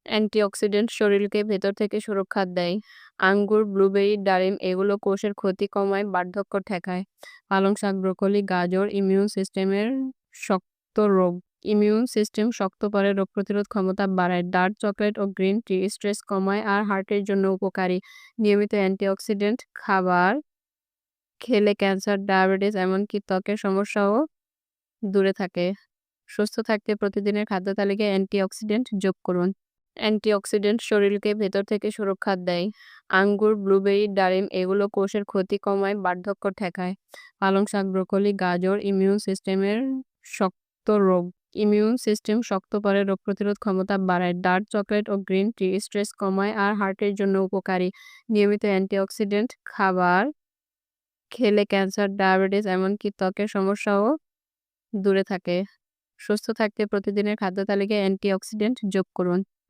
Antioxidant শরীরকে ভেতর থেকে সুরক্ষা দেয়। আঙ্গুর, ব্লুবেরি, ডালিম এগুলো কোষের ক্ষতি কমায়, বার্ধক্য ঠেকায়। পালং শাক, ব্রোকলি, গাজর ইমিউন সিস্টেম শক্ত করে, রোগ প্রতিরোধ ক্ষমতা বাড়ায়। ডার্ক চকলেট ও গ্রিন টি স্ট্রেস কমায় আর হার্টের জন্য উপকারী। নিয়মিত অ্যান্টিঅক্সিডেন্ট খাবার খেলে ক্যান্সার, ডায়াবেটিস এমনকি ত্বকের সমস্যাও দূরে থাকে। সুস্থ থাকতে প্রতিদিনের খাদ্য তালিকায় অ্যান্টিঅক্সিডেন্ট যোগ করুন। অ্যান্টিঅক্সিডেন্ট শরীরকে ভেতর থেকে সুরক্ষা দেয়। আঙ্গুর, ব্লুবেরি, ডালিম এগুলো কোষের ক্ষতি কমায়, বার্ধক্য ঠেকায়। পালং শাক, ব্রোকলি, গাজর ইমিউন সিস্টেম শক্ত করে, রোগ প্রতিরোধ ক্ষমতা বাড়ায়। ডার্ক চকলেট ও গ্রিন টি স্ট্রেস কমায় আর হার্টের জন্য উপকারী। নিয়মিত অ্যান্টিঅক্সিডেন্ট খাবার খেলে ক্যান্সার, ডায়াবেটিস এমনকি ত্বকের সমস্যাও দূরে থাকে। সুস্থ থাকতে প্রতিদিনের খাদ্য তালিকায় অ্যান্টিঅক্সিডেন্ট যোগ করুন।